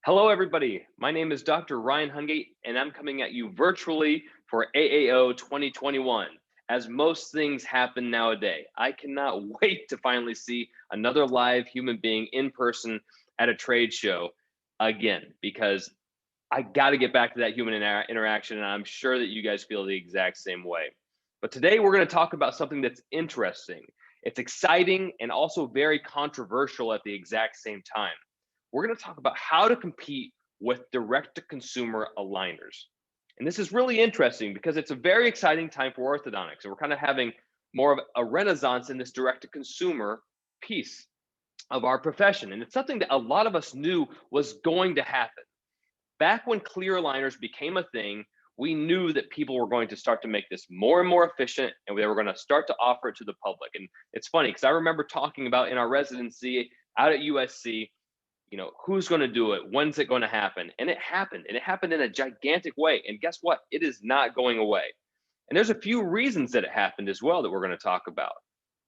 Hello, everybody. My name is Dr. Ryan Hungate, and I'm coming at you virtually for AAO 2021. As most things happen nowadays, I cannot wait to finally see another live human being in person at a trade show again, because I got to get back to that human interaction, and I'm sure that you guys feel the exact same way. But today we're going to talk about something that's interesting. It's exciting and also very controversial at the exact same time. We're going to talk about how to compete with direct-to-consumer aligners. And this is really interesting because it's a very exciting time for orthodontics. And we're kind of having more of a renaissance in this direct-to-consumer piece of our profession. And it's something that a lot of us knew was going to happen. Back when clear aligners became a thing, we knew that people were going to start to make this more and more efficient, and they were going to start to offer it to the public. And it's funny because I remember talking about in our residency out at USC, who's going to do it? When's it going to happen? And it happened, and it happened in a gigantic way. And guess what? It is not going away. And there's a few reasons that it happened as well that we're going to talk about.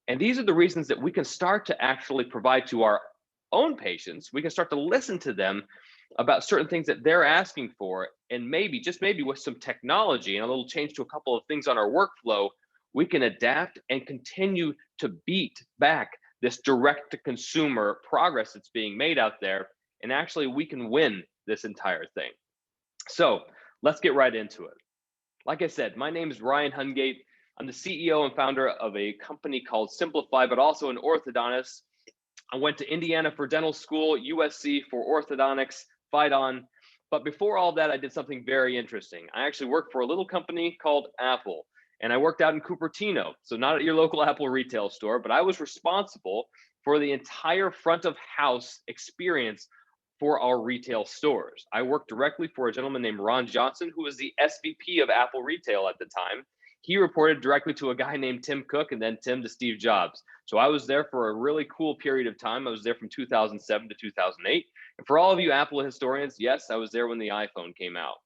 And these are the reasons that we can start to actually provide to our own patients. We can start to listen to them about certain things that they're asking for. And maybe, just maybe with some technology and a little change to a couple of things on our workflow, we can adapt and continue to beat back this direct to consumer progress that's being made out there. And actually, we can win this entire thing. So let's get right into it. Like I said, my name is Ryan Hungate. I'm the CEO and founder of a company called Simplifeye, but also an orthodontist. I went to Indiana for dental school, USC for orthodontics, Phaidon. But before all that, I did something very interesting. I actually worked for a little company called Apple, and I worked out in Cupertino. So not at your local Apple retail store, but I was responsible for the entire front of house experience for our retail stores. I worked directly for a gentleman named Ron Johnson, who was the SVP of Apple Retail at the time. He reported directly to a guy named Tim Cook, and then Tim to Steve Jobs. So I was there for a really cool period of time. I was there from 2007 to 2008. And for all of you Apple historians, yes, I was there when the iPhone came out.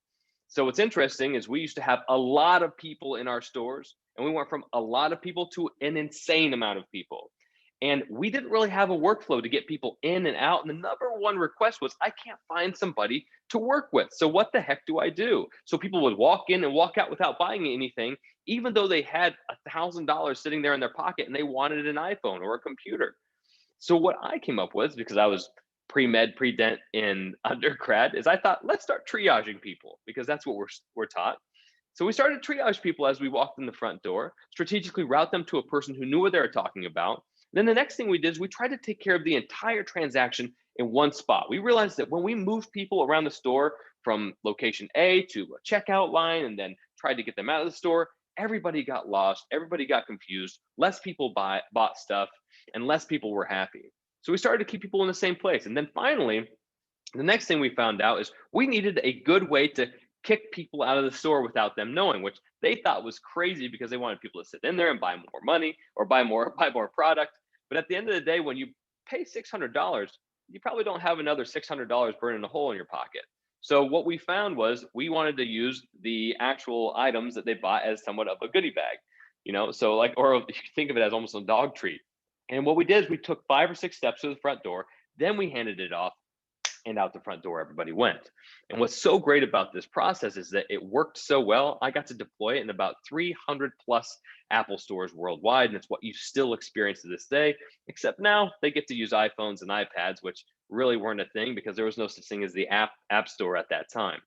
So what's interesting is we used to have a lot of people in our stores, and we went from a lot of people to an insane amount of people. And we didn't really have a workflow to get people in and out. And the number one request was, I can't find somebody to work with. So what the heck do I do? So people would walk in and walk out without buying anything, even though they had $1,000 sitting there in their pocket and they wanted an iPhone or a computer. So what I came up with, because I was pre-med, pre-dent in undergrad, is I thought, let's start triaging people, because that's what we're taught. So we started to triage people as we walked in the front door, strategically route them to a person who knew what they were talking about. Then the next thing we did is we tried to take care of the entire transaction in one spot. We realized that when we moved people around the store from location A to a checkout line and then tried to get them out of the store, everybody got lost, everybody got confused, less people bought stuff, and less people were happy. So we started to keep people in the same place. And then finally, the next thing we found out is we needed a good way to kick people out of the store without them knowing, which they thought was crazy because they wanted people to sit in there and buy more money or buy more product. But at the end of the day, when you pay $600, you probably don't have another $600 burning a hole in your pocket. So what we found was we wanted to use the actual items that they bought as somewhat of a goodie bag, so like, or you can think of it as almost a dog treat. And what we did is we took 5 or 6 steps to the front door, then we handed it off, and out the front door everybody went. And what's so great about this process is that it worked so well. I got to deploy it in about 300 plus Apple stores worldwide, and it's what you still experience to this day, except now they get to use iPhones and iPads, which really weren't a thing because there was no such thing as the app store at that time.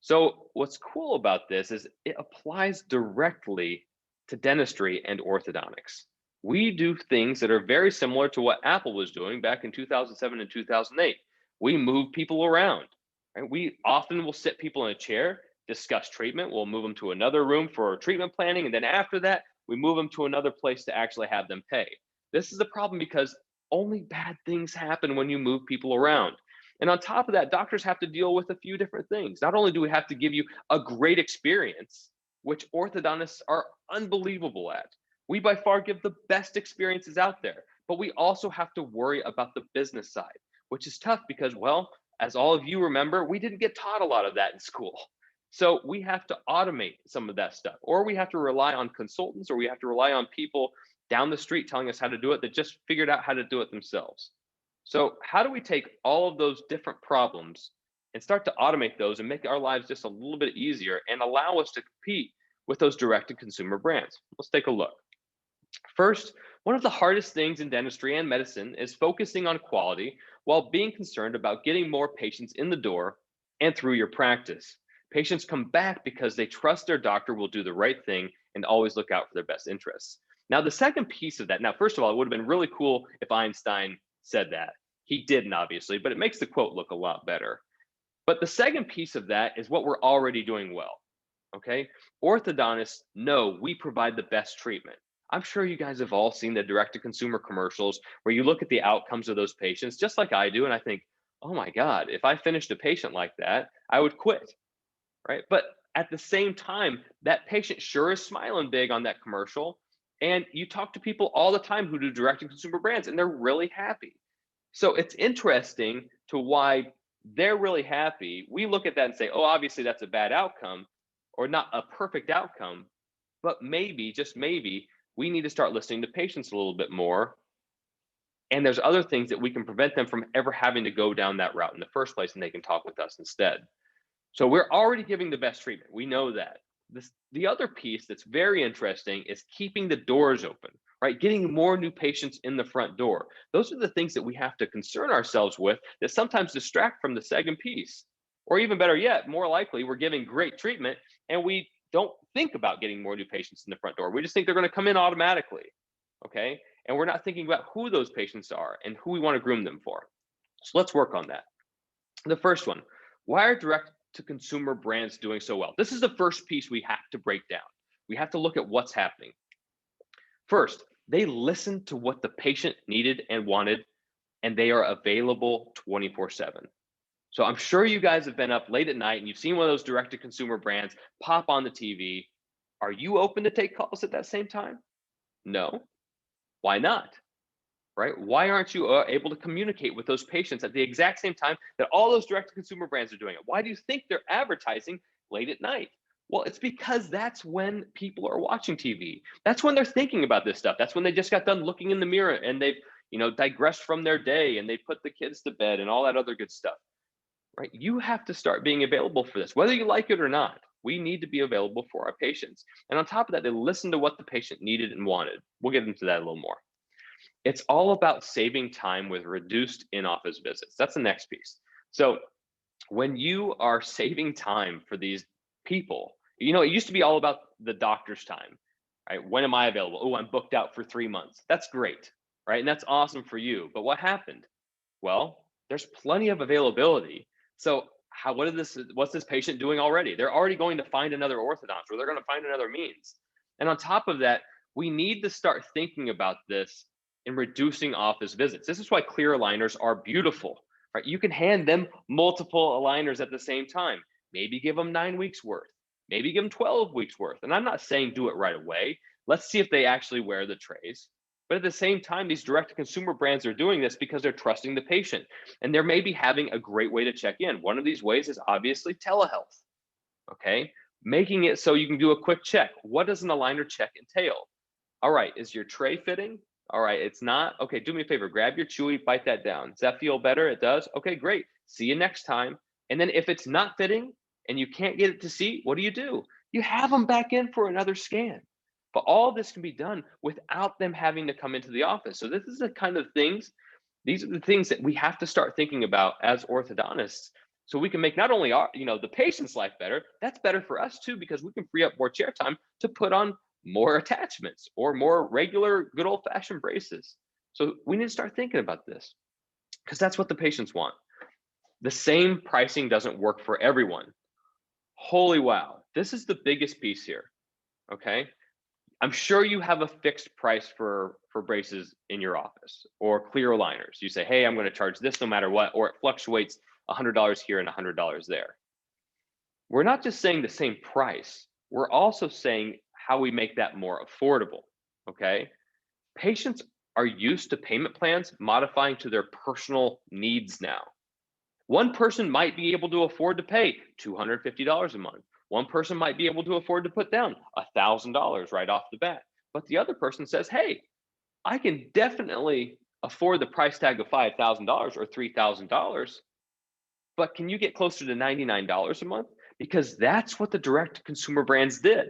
So what's cool about this is it applies directly to dentistry and orthodontics. We do things that are very similar to what Apple was doing back in 2007 and 2008. We move people around. Right? We often will sit people in a chair, discuss treatment. We'll move them to another room for treatment planning. And then after that, we move them to another place to actually have them pay. This is the problem because only bad things happen when you move people around. And on top of that, doctors have to deal with a few different things. Not only do we have to give you a great experience, which orthodontists are unbelievable at. We by far give the best experiences out there, but we also have to worry about the business side, which is tough because, well, as all of you remember, we didn't get taught a lot of that in school. So we have to automate some of that stuff, or we have to rely on consultants, or we have to rely on people down the street telling us how to do it that just figured out how to do it themselves. So how do we take all of those different problems and start to automate those and make our lives just a little bit easier and allow us to compete with those direct-to-consumer brands. Let's take a look. First, one of the hardest things in dentistry and medicine is focusing on quality while being concerned about getting more patients in the door and through your practice. Patients come back because they trust their doctor will do the right thing and always look out for their best interests. Now, the second piece of that, now, first of all, it would have been really cool if Einstein said that. He didn't, obviously, but it makes the quote look a lot better. But the second piece of that is what we're already doing well. Okay. Orthodontists know we provide the best treatment. I'm sure you guys have all seen the direct to consumer commercials where you look at the outcomes of those patients, just like I do. And I think, oh my God, if I finished a patient like that, I would quit. Right. But at the same time, that patient sure is smiling big on that commercial. And you talk to people all the time who do direct to consumer brands and they're really happy. So it's interesting to why they're really happy. We look at that and say, oh, obviously that's a bad outcome or not a perfect outcome, but maybe, just maybe, we need to start listening to patients a little bit more. And there's other things that we can prevent them from ever having to go down that route in the first place, and they can talk with us instead. So we're already giving the best treatment. We know that. The other piece that's very interesting is keeping the doors open, right? Getting more new patients in the front door. Those are the things that we have to concern ourselves with that sometimes distract from the second piece. Or even better yet, more likely, we're giving great treatment and we don't think about getting more new patients in the front door. We just think they're going to come in automatically, okay? And we're not thinking about who those patients are and who we want to groom them for. So let's work on that. The first one, why are direct to consumer brands doing so well? This is the first piece we have to break down. We have to look at what's happening. First, they listen to what the patient needed and wanted, and they are available 24/7. So I'm sure you guys have been up late at night and you've seen one of those direct to consumer brands pop on the TV. Are you open to take calls at that same time? No. Why not? Right? Why aren't you able to communicate with those patients at the exact same time that all those direct to consumer brands are doing it? Why do you think they're advertising late at night? Well, it's because that's when people are watching TV. That's when they're thinking about this stuff. That's when they just got done looking in the mirror and they've, digressed from their day and they put the kids to bed and all that other good stuff. Right? You have to start being available for this, whether you like it or not. We need to be available for our patients. And on top of that, they listen to what the patient needed and wanted. We'll get into that a little more. It's all about saving time with reduced in-office visits. That's the next piece. So when you are saving time for these people, it used to be all about the doctor's time, right? When am I available? Oh, I'm booked out for 3 months. That's great, right? And that's awesome for you. But what happened? Well, there's plenty of availability. So what's this patient doing already? They're already going to find another orthodontist or they're going to find another means. And on top of that, we need to start thinking about this in reducing office visits. This is why clear aligners are beautiful, right? You can hand them multiple aligners at the same time. Maybe give them 9 weeks worth, maybe give them 12 weeks worth. And I'm not saying do it right away. Let's see if they actually wear the trays. But at the same time, these direct to consumer brands are doing this because they're trusting the patient and they're maybe having a great way to check in. One of these ways is obviously telehealth, okay? Making it so you can do a quick check. What does an aligner check entail? All right, is your tray fitting? All right, it's not. Okay, do me a favor, grab your chewy, bite that down. Does that feel better? It does? Okay, great. See you next time. And then if it's not fitting and you can't get it to see, what do? You have them back in for another scan. But all this can be done without them having to come into the office. So this is the kind of things, these are the things that we have to start thinking about as orthodontists so we can make not only our, the patient's life better, that's better for us too, because we can free up more chair time to put on more attachments or more regular good old fashioned braces. So we need to start thinking about this because that's what the patients want. The same pricing doesn't work for everyone. Holy wow. This is the biggest piece here. Okay. I'm sure you have a fixed price for braces in your office or clear aligners. You say, hey, I'm going to charge this no matter what, or it fluctuates $100 here and $100 there. We're not just saying the same price. We're also saying how we make that more affordable, okay? Patients are used to payment plans modifying to their personal needs now. One person might be able to afford to pay $250 a month. One person might be able to afford to put down $1,000 right off the bat. But the other person says, hey, I can definitely afford the price tag of $5,000 or $3,000, but can you get closer to $99 a month? Because that's what the direct consumer brands did.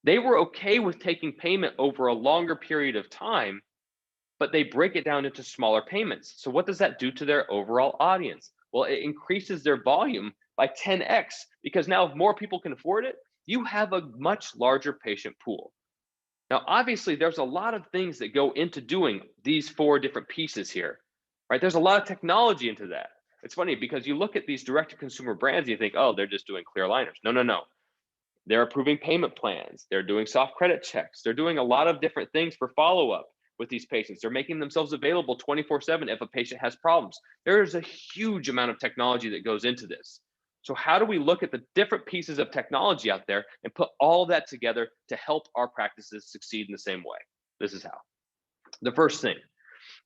They were okay with taking payment over a longer period of time, but they break it down into smaller payments. So what does that do to their overall audience? Well, it increases their volume by 10x, because now if more people can afford it, you have a much larger patient pool. Now, obviously, there's a lot of things that go into doing these 4 different pieces here, right? There's a lot of technology into that. It's funny because you look at these direct-to-consumer brands, and you think, oh, they're just doing clear aligners. No, no, no. They're approving payment plans. They're doing soft credit checks. They're doing a lot of different things for follow-up with these patients. They're making themselves available 24/7 if a patient has problems. There's a huge amount of technology that goes into this. So how do we look at the different pieces of technology out there and put all that together to help our practices succeed in the same way? This is how. The first thing,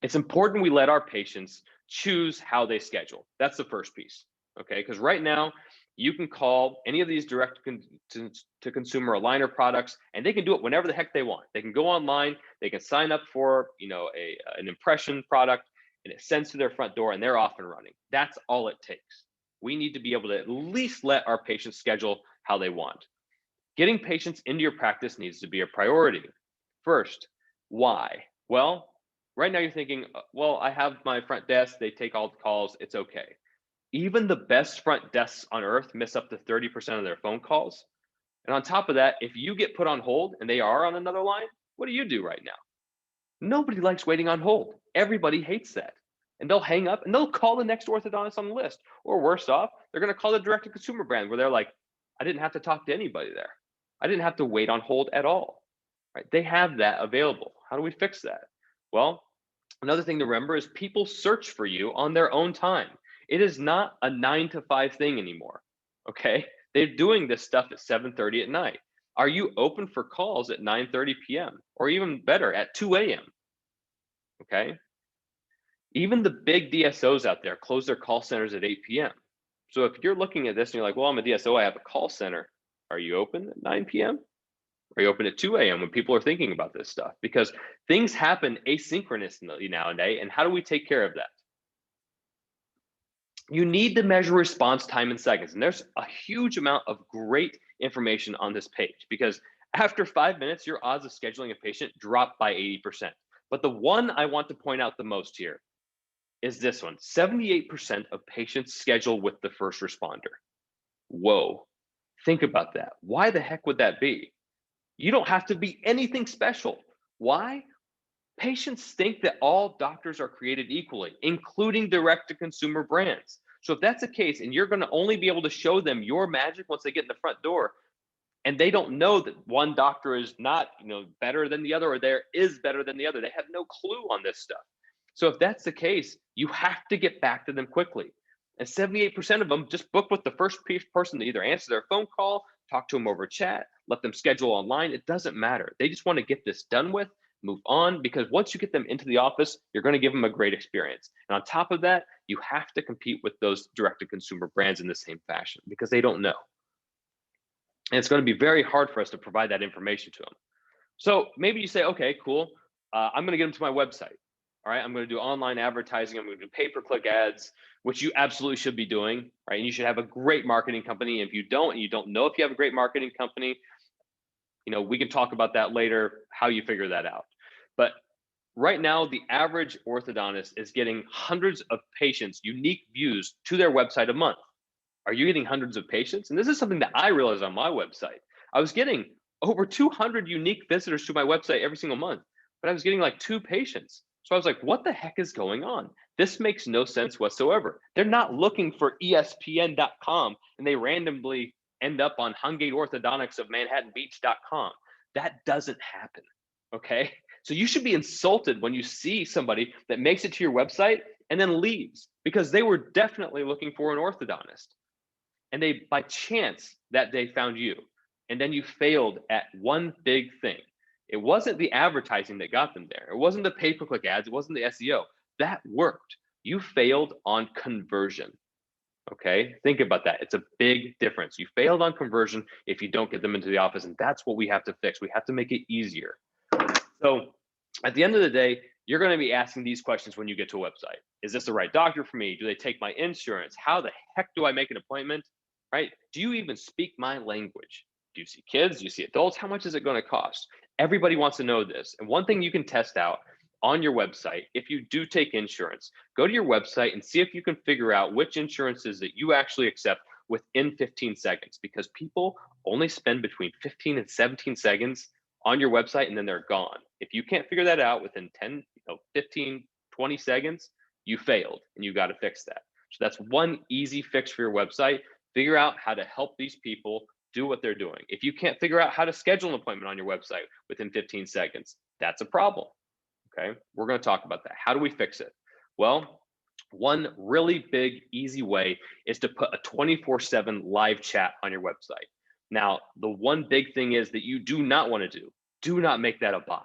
it's important we let our patients choose how they schedule. That's the first piece, okay? Because right now, you can call any of these direct-to-consumer aligner products, and they can do it whenever the heck they want. They can go online, they can sign up for, an impression product, and it sends to their front door, and they're off and running. That's all it takes. We need to be able to at least let our patients schedule how they want. Getting patients into your practice needs to be a priority. First, why? Well, right now you're thinking, well, I have my front desk, they take all the calls, it's okay. Even the best front desks on earth miss up to 30% of their phone calls. And on top of that, if you get put on hold and they are on another line, what do you do right now? Nobody likes waiting on hold. Everybody hates that. And they'll hang up and they'll call the next orthodontist on the list. Or worse off, they're going to call the direct-to-consumer brand where they're like, I didn't have to talk to anybody there. I didn't have to wait on hold at all. Right? They have that available. How do we fix that? Well, another thing to remember is people search for you on their own time. It is not a 9 to 5 thing anymore. Okay? They're doing this stuff at 7:30 at night. Are you open for calls at 9:30 p.m. or even better at 2 a.m.? Okay? Even the big DSOs out there close their call centers at 8 p.m. So if you're looking at this and you're like, well, I'm a DSO, I have a call center. Are you open at 9 p.m.? Are you open at 2 a.m. when people are thinking about this stuff? Because things happen asynchronously nowadays, and how do we take care of that? You need to measure response time in seconds. And there's a huge amount of great information on this page, because after 5 minutes, your odds of scheduling a patient drop by 80%. But the one I want to point out the most here is this one. 78% of patients schedule with the first responder. Whoa, think about that. Why the heck would that be? You don't have to be anything special. Why? Patients think that all doctors are created equally, including direct-to-consumer brands. So if that's the case, and you're going to only be able to show them your magic once they get in the front door, and they don't know that one doctor is not, better than the other, or there is better than the other. They have no clue on this stuff. So if that's the case, you have to get back to them quickly. And 78% of them just book with the first person to either answer their phone call, talk to them over chat, let them schedule online. It doesn't matter. They just want to get this done with, move on, because once you get them into the office, you're going to give them a great experience. And on top of that, you have to compete with those direct-to-consumer brands in the same fashion, because they don't know. And it's going to be very hard for us to provide that information to them. So maybe you say, okay, cool. I'm going to get them to my website. All right, I'm going to do online advertising. I'm going to do pay-per-click ads, which you absolutely should be doing, right? And you should have a great marketing company. If you don't, and you don't know if you have a great marketing company, we can talk about that later, how you figure that out. But right now, the average orthodontist is getting hundreds of patients, unique views to their website a month. Are you getting hundreds of patients? And this is something that I realized on my website. I was getting over 200 unique visitors to my website every single month, but I was getting like 2 patients. So I was like, what the heck is going on? This makes no sense whatsoever. They're not looking for ESPN.com and they randomly end up on Hungate Orthodontics of ManhattanBeach.com. That doesn't happen, okay? So you should be insulted when you see somebody that makes it to your website and then leaves, because they were definitely looking for an orthodontist. And they, by chance, that day found you. And then you failed at one big thing. It wasn't the advertising that got them there. It wasn't the pay-per-click ads. It wasn't the SEO. That worked. You failed on conversion. Okay, think about that. It's a big difference. You failed on conversion if you don't get them into the office, and that's what we have to fix. We have to make it easier. So at the end of the day, You're going to be asking these questions when you get to a website. Is this the right doctor for me? Do they take my insurance? How the heck do I make an appointment? Right? Do you even speak my language? Do you see kids? Do you see adults? How much is it going to cost? Everybody wants to know this. And one thing you can test out on your website, if you do take insurance, go to your website and see if you can figure out which insurances that you actually accept within 15 seconds, because people only spend between 15 and 17 seconds on your website and then they're gone. If you can't figure that out within 10, 15, 20 seconds, you failed and you got to fix that. So that's one easy fix for your website. Figure out how to help these people do what they're doing. If you can't figure out how to schedule an appointment on your website within 15 seconds, that's a problem. Okay, we're going to talk about that. How do we fix it? Well, one really big, easy way is to put a 24/7 live chat on your website. Now, the one big thing is that you do not want to do not make that a bot.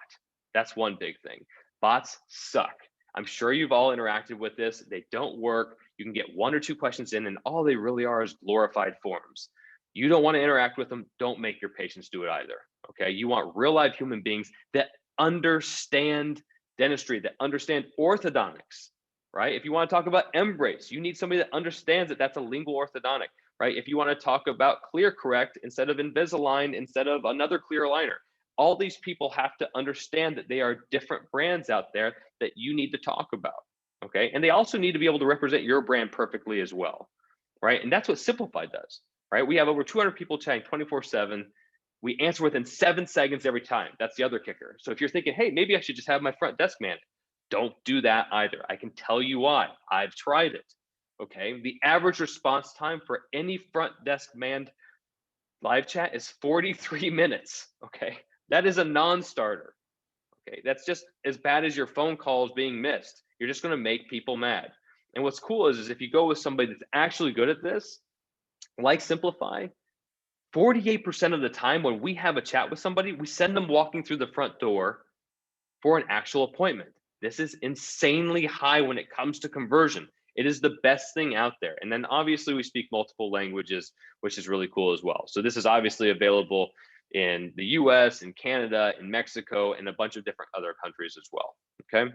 That's one big thing. Bots suck. I'm sure you've all interacted with this. They don't work. You can get 1 or 2 questions in, and all they really are is glorified forms. You don't want to interact with them. Don't make your patients do it either. Okay, you want real live human beings that understand dentistry, that understand orthodontics, right? If you want to talk about embrace, you need somebody that understands that that's a lingual orthodontic, right? If you want to talk about clear correct instead of Invisalign, instead of another clear aligner, all these people have to understand that they are different brands out there that you need to talk about, okay? And they also need to be able to represent your brand perfectly as well, right? And that's what Simplifeye does, right? We have over 200 people chatting 24/7. We answer within 7 seconds every time. That's the other kicker. So if you're thinking, hey, maybe I should just have my front desk man, don't do that either. I can tell you why. I've tried it. Okay. The average response time for any front desk manned live chat is 43 minutes. Okay. That is a non-starter. Okay. That's just as bad as your phone calls being missed. You're just going to make people mad. And what's cool is if you go with somebody that's actually good at this, like Simplifeye, 48% of the time when we have a chat with somebody, we send them walking through the front door for an actual appointment. This is insanely high when it comes to conversion. It is the best thing out there. And then obviously we speak multiple languages, which is really cool as well. So this is obviously available in the US, in Canada, in Mexico, and a bunch of different other countries as well. Okay.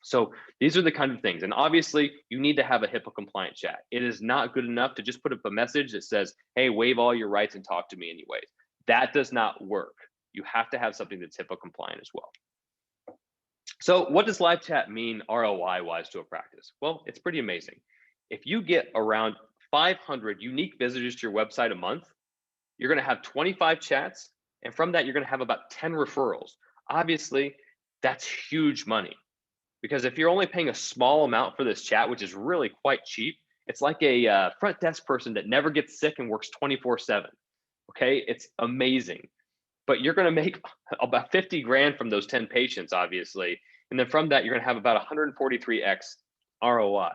So these are the kind of things. And obviously you need to have a HIPAA compliant chat. It is not good enough to just put up a message that says, hey, waive all your rights and talk to me anyways. That does not work. You have to have something that's HIPAA compliant as well. So what does live chat mean ROI wise to a practice? Well, it's pretty amazing. If you get around 500 unique visitors to your website a month, you're going to have 25 chats. And from that, you're going to have about 10 referrals. Obviously, that's huge money. Because if you're only paying a small amount for this chat, which is really quite cheap, it's like a front desk person that never gets sick and works 24/7. Okay, it's amazing. But you're going to make about 50 grand from those 10 patients, obviously. And then from that, you're going to have about 143x ROI.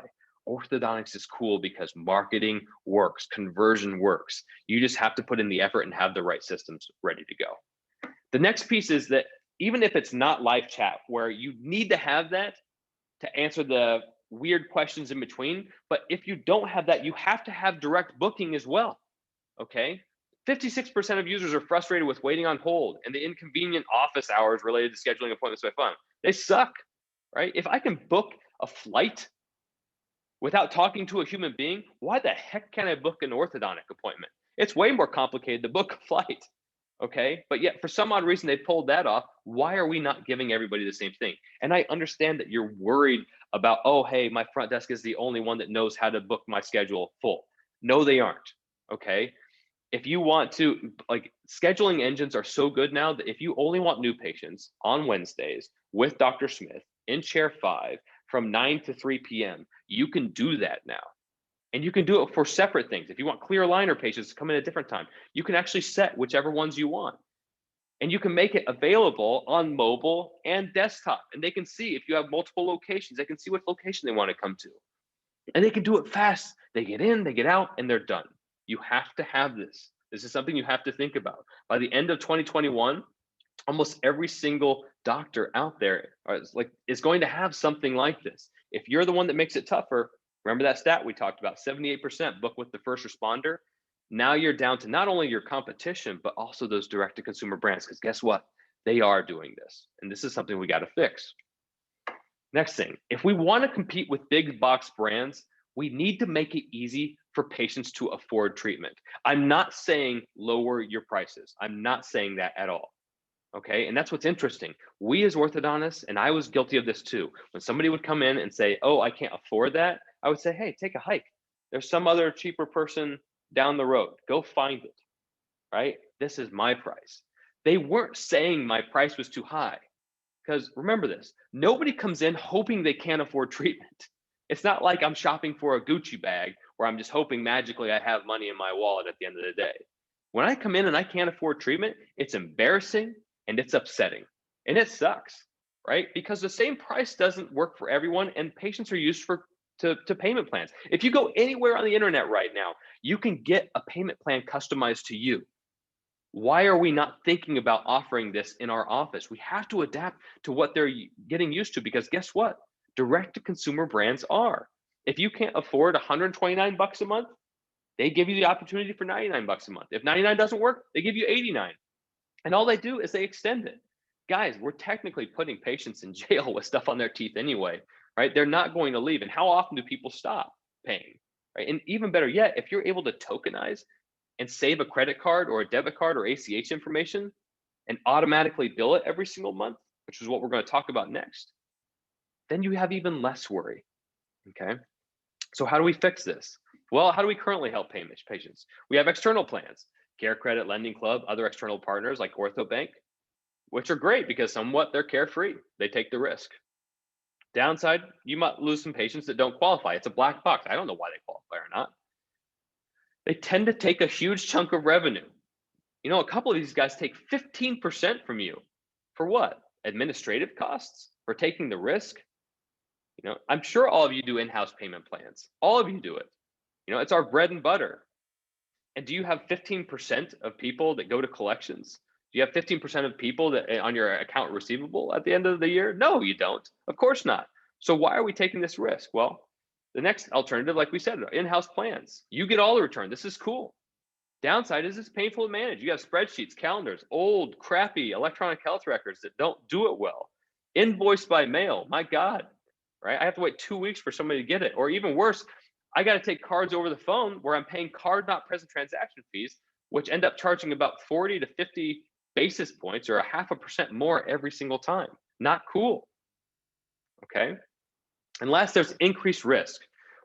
Orthodontics is cool because marketing works, conversion works. You just have to put in the effort and have the right systems ready to go. The next piece is that even if it's not live chat, where you need to have that to answer the weird questions in between, but if you don't have that, you have to have direct booking as well, okay? 56% of users are frustrated with waiting on hold and the inconvenient office hours related to scheduling appointments by phone. They suck, right? If I can book a flight without talking to a human being, why the heck can I book an orthodontic appointment? It's way more complicated to book a flight. Okay, but yet for some odd reason they pulled that off. Why are we not giving everybody the same thing? And I understand that you're worried about, oh, hey, my front desk is the only one that knows how to book my schedule full. No, they aren't. Okay, if you want to, like, scheduling engines are so good now that if you only want new patients on Wednesdays with Dr. Smith in chair 5 from 9 to 3 p.m., you can do that now. And you can do it for separate things. If you want clear aligner patients to come in at a different time, you can actually set whichever ones you want. And you can make it available on mobile and desktop. And they can see if you have multiple locations, they can see what location they want to come to. And they can do it fast. They get in, they get out, and they're done. You have to have this. This is something you have to think about. By the end of 2021, almost every single doctor out there is going to have something like this. If you're the one that makes it tougher, remember that stat we talked about, 78% book with the first responder. Now you're down to not only your competition, but also those direct-to-consumer brands, because guess what? They are doing this. And this is something we got to fix. Next thing, if we want to compete with big box brands, we need to make it easy for patients to afford treatment. I'm not saying lower your prices. I'm not saying that at all. Okay, and that's what's interesting. We as orthodontists, and I was guilty of this too, when somebody would come in and say, oh, I can't afford that, I would say, hey, take a hike. There's some other cheaper person down the road. Go find it, right? This is my price. They weren't saying my price was too high. Because remember this, nobody comes in hoping they can't afford treatment. It's not like I'm shopping for a Gucci bag where I'm just hoping magically I have money in my wallet at the end of the day. When I come in and I can't afford treatment, it's embarrassing and it's upsetting and it sucks, right? Because the same price doesn't work for everyone and patients are used to payment plans. If you go anywhere on the internet right now, you can get a payment plan customized to you. Why are we not thinking about offering this in our office? We have to adapt to what they're getting used to, because guess what? Direct to consumer brands are. If you can't afford 129 bucks a month, they give you the opportunity for 99 bucks a month. If 99 doesn't work, they give you 89. And all they do is they extend it. Guys, we're technically putting patients in jail with stuff on their teeth anyway, right? They're not going to leave. And how often do people stop paying, right? And even better yet, if you're able to tokenize and save a credit card or a debit card or ACH information and automatically bill it every single month, which is what we're going to talk about next, then you have even less worry, okay? So how do we fix this? Well, how do we currently help patients? We have external plans, Care Credit, Lending Club, other external partners like OrthoBank, which are great because somewhat they're carefree. They take the risk. Downside, you might lose some patients that don't qualify. It's a black box. I don't know why they qualify or not. They tend to take a huge chunk of revenue. You know, a couple of these guys take 15% from you. For what? Administrative costs? For taking the risk? You know, I'm sure all of you do in-house payment plans. All of you do it. You know, it's our bread and butter. And do you have 15% of people that go to collections? Do you have 15% of people that on your account receivable at the end of the year? No, you don't. Of course not. So why are we taking this risk? Well, the next alternative, like we said, in-house plans. You get all the return. This is cool. Downside is it's painful to manage. You have spreadsheets, calendars, old, crappy electronic health records that don't do it well. Invoiced by mail, my God, right? I have to wait 2 weeks for somebody to get it. Or even worse, I got to take cards over the phone where I'm paying card not present transaction fees, which end up charging about 40 to 50 basis points or 0.5% more every single time. Not cool, okay? And last, there's increased risk.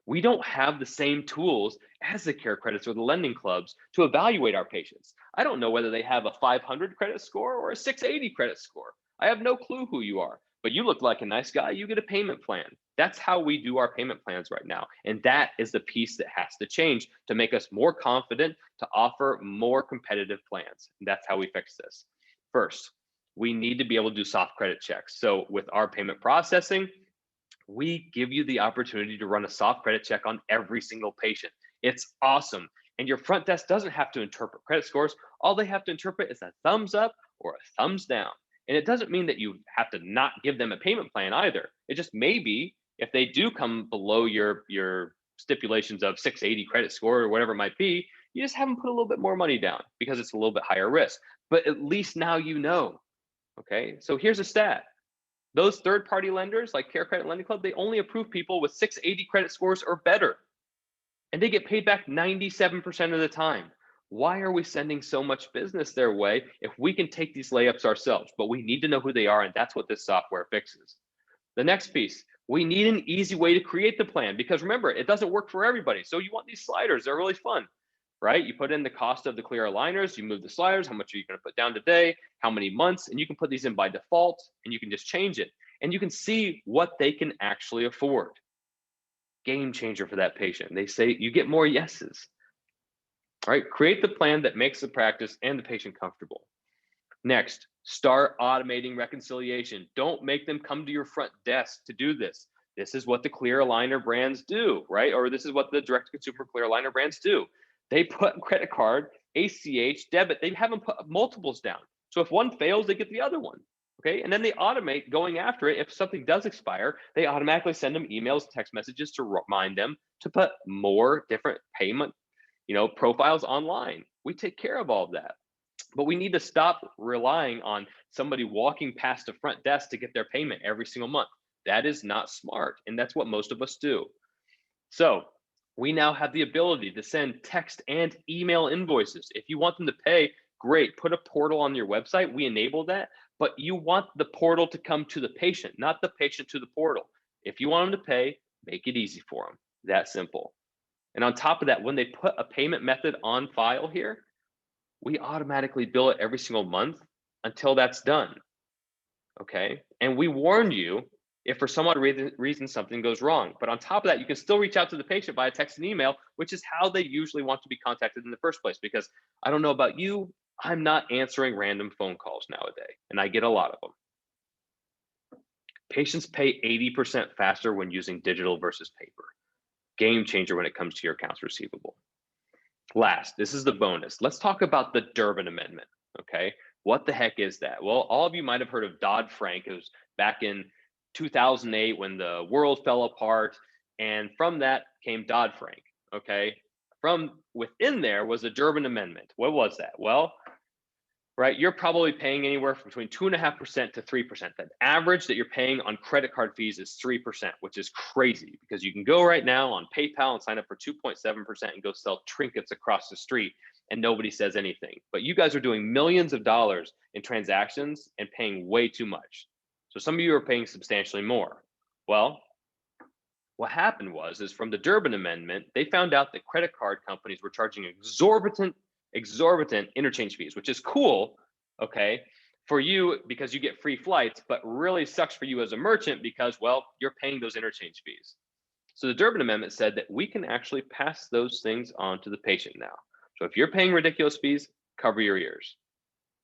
We don't have the same tools as the care credits or the lending clubs to evaluate our patients. I don't know whether they have a 500 credit score or a 680 credit score. I have no clue who you are, but you look like a nice guy, you get a payment plan. That's how we do our payment plans right now. And that is the piece that has to change to make us more confident to offer more competitive plans. And that's how we fix this. First, we need to be able to do soft credit checks. So with our payment processing, we give you the opportunity to run a soft credit check on every single patient. It's awesome. And your front desk doesn't have to interpret credit scores. All they have to interpret is a thumbs up or a thumbs down. And it doesn't mean that you have to not give them a payment plan either. It just may be if they do come below your stipulations of 680 credit score or whatever it might be, you just have them put a little bit more money down because it's a little bit higher risk. But at least now you know, okay? So here's a stat. Those third-party lenders like Care Credit Lending Club, they only approve people with 680 credit scores or better. And they get paid back 97% of the time. Why are we sending so much business their way if we can take these layups ourselves? But we need to know who they are, and that's what this software fixes. The next piece, we need an easy way to create the plan, because remember, it doesn't work for everybody. So you want these sliders, they're really fun, right? You put in the cost of the clear aligners, you move the sliders, how much are you gonna put down today, how many months, and you can put these in by default, and you can just change it. And you can see what they can actually afford. Game changer for that patient. They say you get more yeses, right? Create the plan that makes the practice and the patient comfortable. Next, start automating reconciliation. Don't make them come to your front desk to do this. This is what the clear aligner brands do, right? Or this is what the direct consumer clear aligner brands do. They put credit card, ACH, debit, they have them put multiples down. So if one fails, they get the other one, okay? And then they automate going after it. If something does expire, they automatically send them emails, text messages to remind them to put more different payment, profiles online. We take care of all of that. But we need to stop relying on somebody walking past the front desk to get their payment every single month. That is not smart, and that's what most of us do. So we now have the ability to send text and email invoices. If you want them to pay, great, put a portal on your website. We enable that, but you want the portal to come to the patient, not the patient to the portal. If you want them to pay, make it easy for them. That simple. And on top of that, when they put a payment method on file here, we automatically bill it every single month until that's done. Okay. And we warn you if for some odd reason something goes wrong. But on top of that, you can still reach out to the patient via text and email, which is how they usually want to be contacted in the first place. Because I don't know about you, I'm not answering random phone calls nowadays, and I get a lot of them. Patients pay 80% faster when using digital versus paper. Game changer when it comes to your accounts receivable. Last, this is the bonus. Let's talk about the Durbin Amendment, okay? What the heck is that? Well, all of you might have heard of Dodd-Frank. It was back in 2008 when the world fell apart, and from that came Dodd-Frank, okay? From within there was the Durbin Amendment. What was that? Well, right, you're probably paying anywhere from between 2.5% to 3%. The average that you're paying on credit card fees is 3%, which is crazy because you can go right now on PayPal and sign up for 2.7% and go sell trinkets across the street and nobody says anything. But you guys are doing millions of dollars in transactions and paying way too much. So some of you are paying substantially more. Well, what happened is from the Durbin Amendment, they found out that credit card companies were charging exorbitant interchange fees, which is cool, okay, for you because you get free flights, but really sucks for you as a merchant because, well, you're paying those interchange fees. So the Durbin Amendment said that we can actually pass those things on to the patient now. So if you're paying ridiculous fees, cover your ears.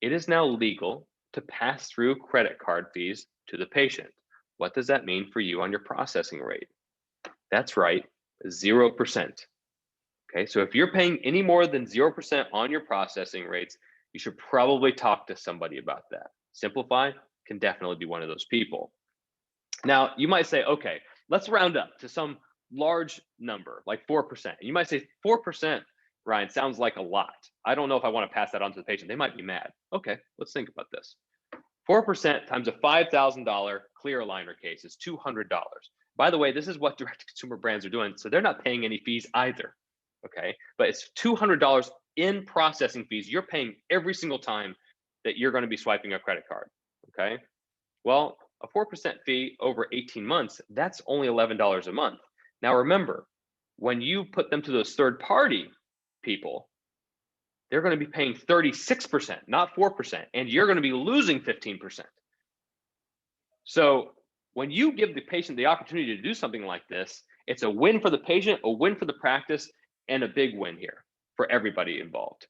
It is now legal to pass through credit card fees to the patient. What does that mean for you on your processing rate? That's right, 0%. Okay, so if you're paying any more than 0% on your processing rates, you should probably talk to somebody about that. Simplifeye can definitely be one of those people. Now, you might say, okay, let's round up to some large number, like 4%. You might say 4%, Ryan, sounds like a lot. I don't know if I want to pass that on to the patient. They might be mad. Okay, let's think about this. 4% times a $5,000 clear aligner case is $200. By the way, this is what direct-to-consumer brands are doing, so they're not paying any fees either. Okay, but it's $200 in processing fees you're paying every single time that you're going to be swiping a credit card. Okay, well, a 4% fee over 18 months, that's only $11 a month. Now remember, when you put them to those third-party people, they're going to be paying 36%, not 4%, and you're going to be losing 15%. So when you give the patient the opportunity to do something like this, it's a win for the patient, a win for the practice, and a big win here for everybody involved.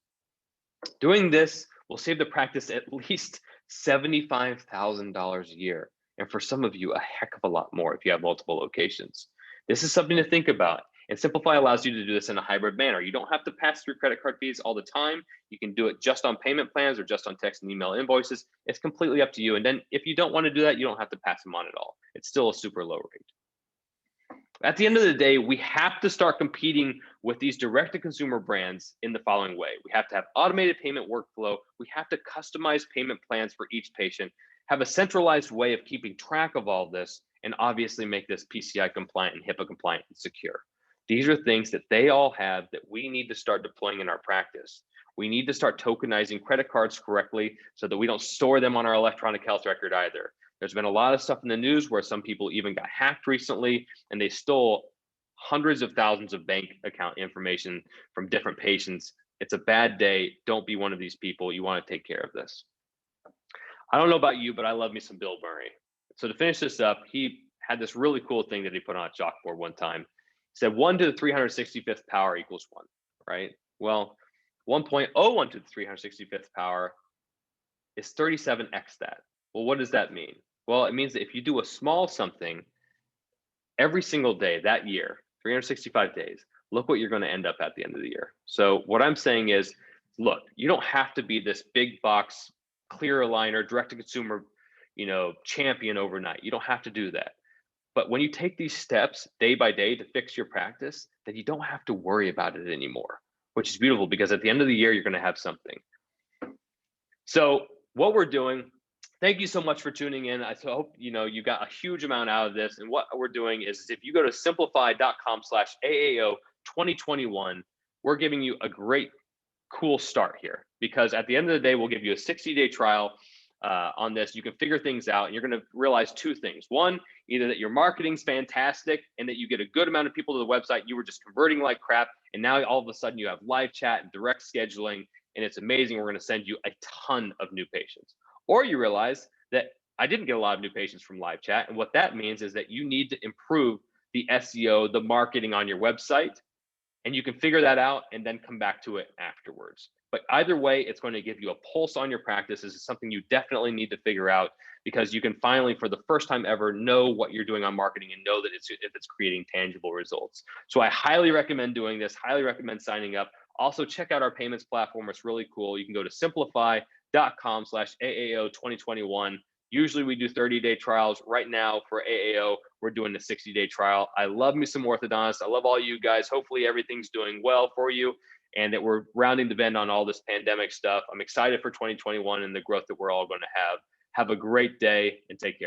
Doing this will save the practice at least $75,000 a year. And for some of you, a heck of a lot more if you have multiple locations. This is something to think about. And Simplifeye allows you to do this in a hybrid manner. You don't have to pass through credit card fees all the time. You can do it just on payment plans or just on text and email invoices. It's completely up to you. And then if you don't want to do that, you don't have to pass them on at all. It's still a super low rate. At the end of the day, we have to start competing with these direct-to-consumer brands in the following way. We have to have automated payment workflow. We have to customize payment plans for each patient, have a centralized way of keeping track of all this, and obviously make this PCI compliant and HIPAA compliant and secure. These are things that they all have that we need to start deploying in our practice. We need to start tokenizing credit cards correctly so that we don't store them on our electronic health record either. There's been a lot of stuff in the news where some people even got hacked recently and they stole hundreds of thousands of bank account information from different patients. It's a bad day. Don't be one of these people. You want to take care of this. I don't know about you, but I love me some Bill Murray. So to finish this up, he had this really cool thing that he put on a chalkboard one time. He said 1 to the 365th power equals 1, right? Well, 1.01 to the 365th power is 37x that. Well, what does that mean? Well, it means that if you do a small something every single day that year, 365 days, look what you're going to end up at the end of the year. So what I'm saying is, look, you don't have to be this big box, clear aligner, direct-to-consumer, champion overnight. You don't have to do that. But when you take these steps day by day to fix your practice, then you don't have to worry about it anymore, which is beautiful because at the end of the year, you're going to have something. So what we're doing, Thank you so much for tuning in. I hope you got a huge amount out of this. And what we're doing is if you go to simplify.com/AAO 2021, we're giving you a great, cool start here, because at the end of the day, we'll give you a 60-day trial on this. You can figure things out, and you're going to realize two things. One, either that your marketing's fantastic and that you get a good amount of people to the website, you were just converting like crap, and now all of a sudden you have live chat and direct scheduling, and it's amazing. We're going to send you a ton of new patients. Or you realize that I didn't get a lot of new patients from live chat, and what that means is that you need to improve the SEO, the marketing on your website, and you can figure that out and then come back to it afterwards. But either way, it's going to give you a pulse on your practice. This is something you definitely need to figure out, because you can finally, for the first time ever, know what you're doing on marketing and know that if it's creating tangible results. So I highly recommend doing this, highly recommend signing up. Also, check out our payments platform. It's really cool. You can go to simplify.com/AAO 2021. Usually we do 30-day trials. Right now for AAO, we're doing a 60-day trial. I love me some orthodontists. I love all you guys. Hopefully everything's doing well for you and that we're rounding the bend on all this pandemic stuff. I'm excited for 2021 and the growth that we're all going to have. Have a great day and take care.